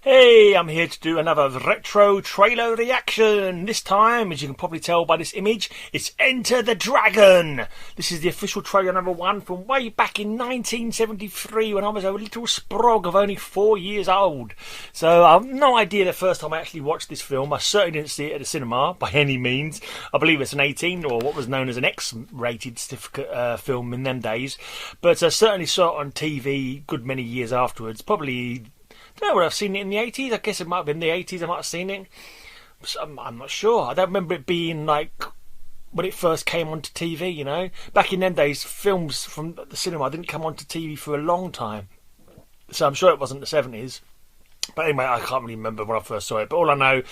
Hey, I'm here to do another retro trailer reaction. This time, as you can probably tell by this image, it's Enter the Dragon. This is the official trailer number 1 from way back in 1973 when I was a little sprog of only 4 years old. So I have no idea the first time I actually watched this film. I certainly didn't see it at the cinema by any means. I believe it's an 18 or what was known as an X-rated certificate film in them days. But I certainly saw it on TV good many years afterwards, probably. I don't know whether I've seen it in the 80s. I guess it might have been the 80s. I might have seen it. I'm not sure. I don't remember it being like when it first came onto TV, you know. Back in them days, films from the cinema didn't come onto TV for a long time. So I'm sure it wasn't the 70s. But anyway, I can't really remember when I first saw it. But all I know,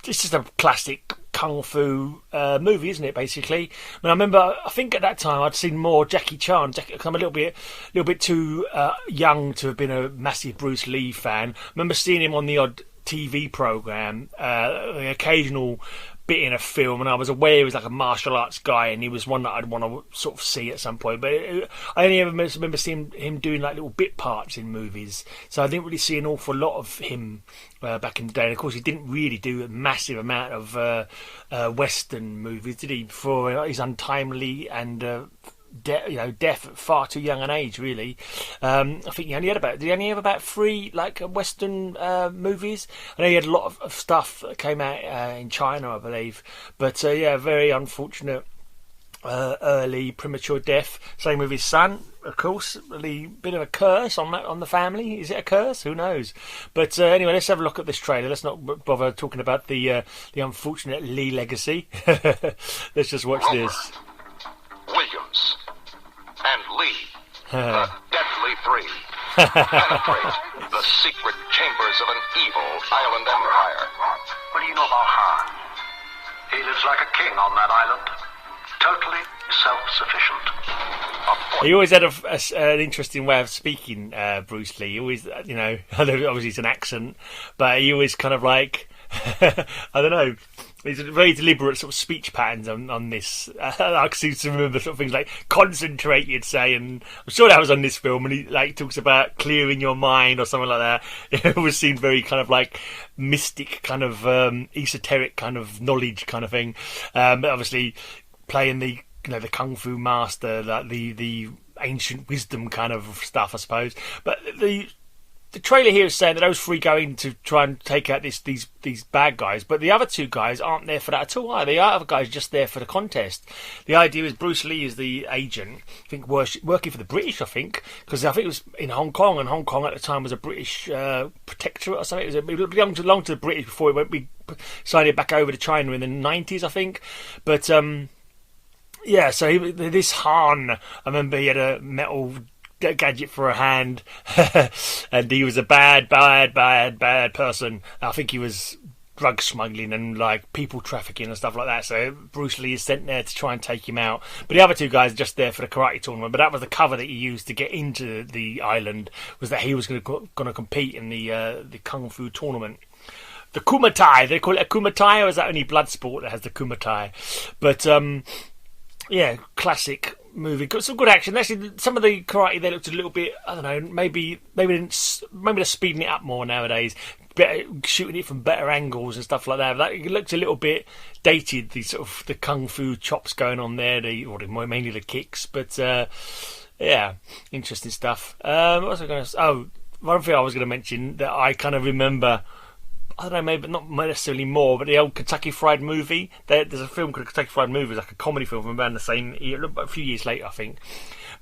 it's just a classic kung fu movie, isn't it, basically? I mean, I remember, I think at that time I'd seen more Jackie Chan. I'm a little bit too young to have been a massive Bruce Lee fan. I remember seeing him on the odd TV programme, the occasional bit in a film, and I was aware he was like a martial arts guy, and he was one that I'd want to sort of see at some point. But I only ever remember seeing him doing like little bit parts in movies, so I didn't really see an awful lot of him back in the day. And of course, he didn't really do a massive amount of Western movies, did he? Before his untimely and death at far too young an age, really. I think he only had about 3 like Western movies. I know he had a lot of stuff that came out in China, I believe. But very unfortunate early premature death. Same with his son, of course. Really bit of a curse on the family. Is it a curse? Who knows? But anyway, let's have a look at this trailer. Let's not bother talking about the unfortunate Lee legacy. Let's just watch this. Williams and Lee, the Deadly Three, penetrate the secret chambers of an evil island empire. What do you know about Han? He lives like a king on that island, totally self-sufficient. He always had an interesting way of speaking, Bruce Lee. He always, obviously it's an accent, but he always kind of like, I don't know. These are very deliberate sort of speech patterns on this. I seem to remember sort of things like concentrate, you'd say, and I'm sure that was on this film, and he like talks about clearing your mind or something like that. It always seemed very kind of like mystic, kind of esoteric kind of knowledge kind of thing. But obviously playing the the kung fu master, like the ancient wisdom kind of stuff, I suppose. But the trailer here is saying that those 3 go in to try and take out these bad guys, but the other 2 guys aren't there for that at all. The other guys are just there for the contest. The idea is Bruce Lee is the agent, I think working for the British, because I think it was in Hong Kong, and Hong Kong at the time was a British protectorate or something. It belonged to the British before we signed it back over to China in the 90s, I think. But so this Han, I remember he had a metal gadget for a hand, and he was a bad person. I think he was drug smuggling and like people trafficking and stuff like that. So Bruce Lee is sent there to try and take him out. But the other 2 guys are just there for the karate tournament. But that was the cover that he used to get into the island, was that he was going to compete in the kung fu tournament. The Kumatai, they call it a Kumatai, or is that only Bloodsport that has the Kumatai? But classic movie. Got some good action. Actually, some of the karate there looked a little bit, I don't know, maybe they're speeding it up more nowadays, shooting it from better angles and stuff like that. It looked a little bit dated, the sort of the kung fu chops going on there, mainly the kicks. But interesting stuff. What was I going to say? Oh, one thing I was going to mention that I kind of remember, I don't know, maybe not necessarily more, but the old Kentucky Fried Movie. There's a film called Kentucky Fried Movie. It's like a comedy film from around the same year, a few years later, I think.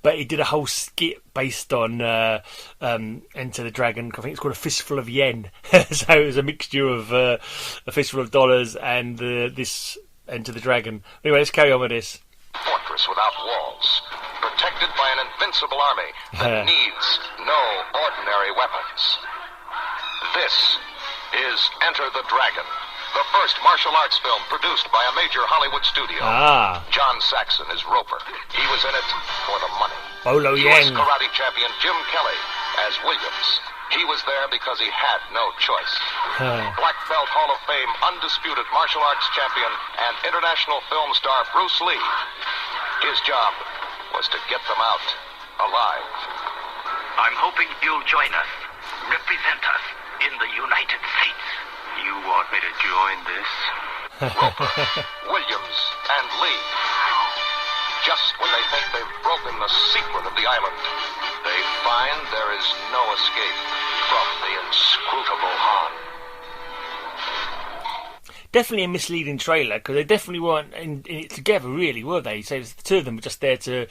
But he did a whole skit based on Enter the Dragon. I think it's called A Fistful of Yen. So it was a mixture of A Fistful of Dollars and this Enter the Dragon. Anyway, let's carry on with this. Fortress without walls, protected by an invincible army that needs no ordinary weapons. This is Enter the Dragon, the first martial arts film produced by a major Hollywood studio. John Saxon is Roper. He was in it for the money. Bolo US Yen. karate champion Jim Kelly as Williams. He was there because he had no choice. Black belt Hall of Fame undisputed martial arts champion and international film star Bruce Lee. His job was to get them out alive. I'm hoping you'll join us, represent us in the United mind this. Roper, Williams, and Lee. Just when they think they've broken the secret of the island, they find there is no escape from the inscrutable Han. Definitely a misleading trailer, because they definitely weren't in it together, really, were they? So the two of them were just there to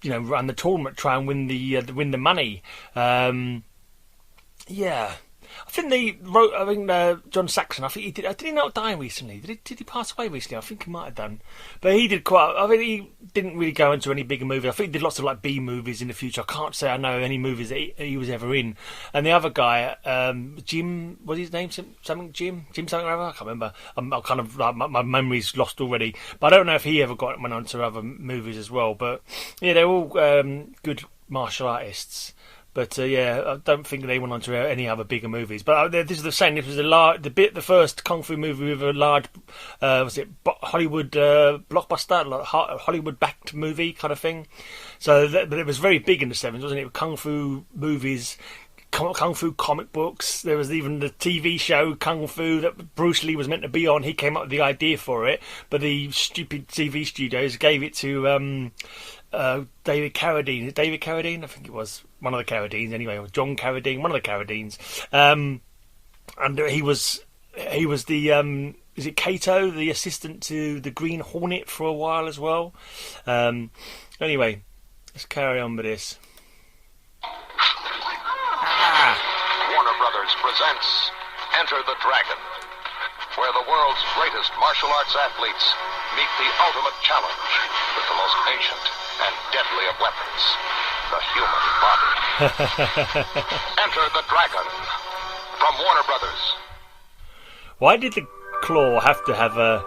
run the tournament, try and win the money. Yeah. I think John Saxon. I think he did. Did he not die recently? Did he pass away recently? I think he might have done. But he did quite. I think he didn't really go into any bigger movies. I think he did lots of like B movies in the future. I can't say I know any movies that he was ever in. And the other guy, Jim, what's his name? Something Jim something or other. I can't remember. I'm kind of like my memory's lost walready. But I don't know if he ever went on to other movies as well. But yeah, they're all good martial artists. But I don't think they went on to any other bigger movies. But this is the same. This was the first kung fu movie with a large, Hollywood blockbuster, like Hollywood-backed movie kind of thing. So, but it was very big in the 70s, wasn't it? Kung fu movies, kung fu comic books. There was even the TV show Kung Fu that Bruce Lee was meant to be on. He came up with the idea for it, but the stupid TV studios gave it to David Carradine. I think it was one of the Carradines anyway, or John Carradine, one of the Carradines. And he was the is it Kato, the assistant to the Green Hornet for a while as well. Anyway, let's carry on with this. Warner Brothers presents Enter the Dragon, where the world's greatest martial arts athletes meet the ultimate challenge with the most ancient and deadly of weapons, the human body. Enter the Dragon from Warner Brothers. Why did the claw have to have a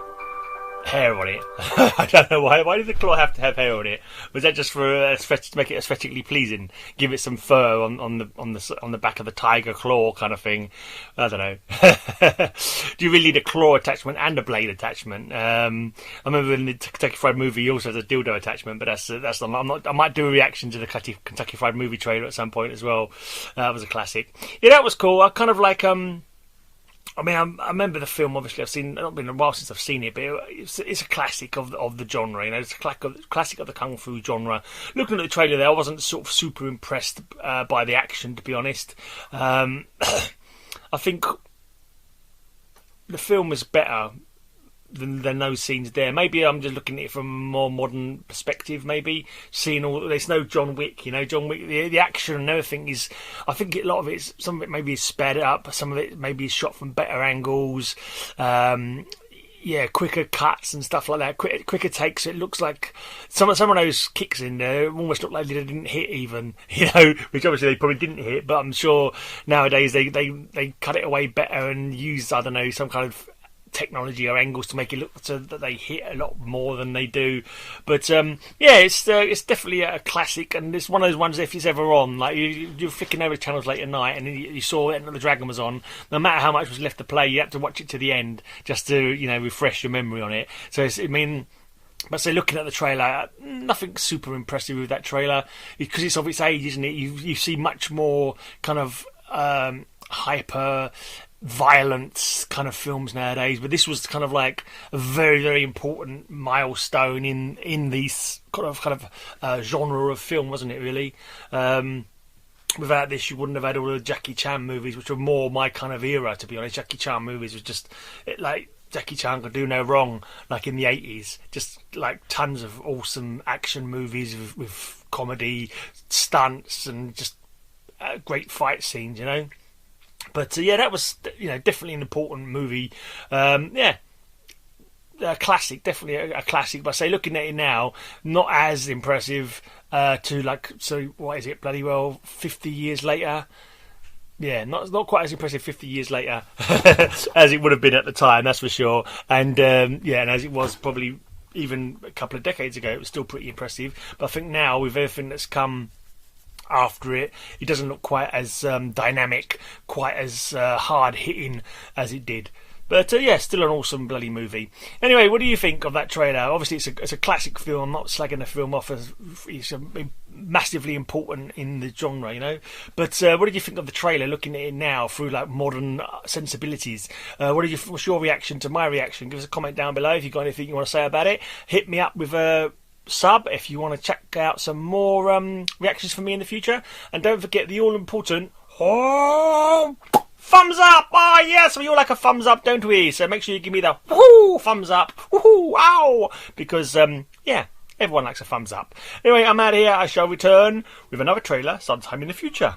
hair on it? I don't know why. Why did the claw have to have hair on it? Was that just to make it aesthetically pleasing? Give it some fur on the back of the tiger claw kind of thing? I don't know. Do you really need a claw attachment and a blade attachment? I remember in the Kentucky Fried Movie, he also has a dildo attachment, but that's not. I might do a reaction to the Kentucky Fried Movie trailer at some point as well. That was a classic. Yeah, that was cool. I kind of like I mean, I remember the film. Obviously, I've seen. It's not been a while since I've seen it, but it's a classic of the genre. You know, it's a classic of the kung fu genre. Looking at the trailer, there, I wasn't sort of super impressed by the action, to be honest. I think the film is better than those scenes there. Maybe I'm just looking at it from a more modern perspective. Maybe seeing there's no John Wick. You know, John Wick. The action and everything is. I think a lot of it. Some of it maybe is sped up. Some of it maybe is shot from better angles. Quicker cuts and stuff like that. Quicker takes. It looks like some of those kicks in there almost look like they didn't hit even. You know, which obviously they probably didn't hit. But I'm sure nowadays they cut it away better and use, I don't know, some kind of technology or angles to make it look so that they hit a lot more than they do. But it's definitely a classic, and it's one of those ones, if it's ever on, like you're flicking over channels late at night and you saw it and the Dragon was on, no matter how much was left to play, you had to watch it to the end just to, you know, refresh your memory on it. So but say, looking at the trailer, nothing super impressive with that trailer, because it's of its age, isn't it? You see much more kind of hyper violent kind of films nowadays, but this was kind of like a very, very important milestone in these kind of genre of film, wasn't it, really? Without this, you wouldn't have had all the Jackie Chan movies, which were more my kind of era, to be honest. Jackie Chan movies was just like Jackie Chan could do no wrong, like in the 80s. Just like tons of awesome action movies with comedy, stunts, and just great fight scenes, you know. But that was, you know, definitely an important movie. A classic, definitely a classic. But say, looking at it now, not as impressive. What is it? Bloody well, 50 years later. Yeah, not quite as impressive 50 years later as it would have been at the time. That's for sure. And and as it was probably even a couple of decades ago, it was still pretty impressive. But I think now, with everything that's come after it doesn't look quite as dynamic, quite as hard hitting as it did. But yeah, still an awesome bloody movie. Anyway, what do you think of that trailer? Obviously, it's a classic film. I'm not slagging the film off as it's massively important in the genre, you know. But what did you think of the trailer? Looking at it now through like modern sensibilities, what's your reaction to my reaction? Give us a comment down below if you've got anything you want to say about it. Hit me up with a sub if you want to check out some more reactions from me in the future, and don't forget the all important thumbs up! Oh yes, we all like a thumbs up, don't we? So make sure you give me the woohoo thumbs up, woohoo, ow! Because yeah, everyone likes a thumbs up. Anyway, I'm out of here. I shall return with another trailer sometime in the future.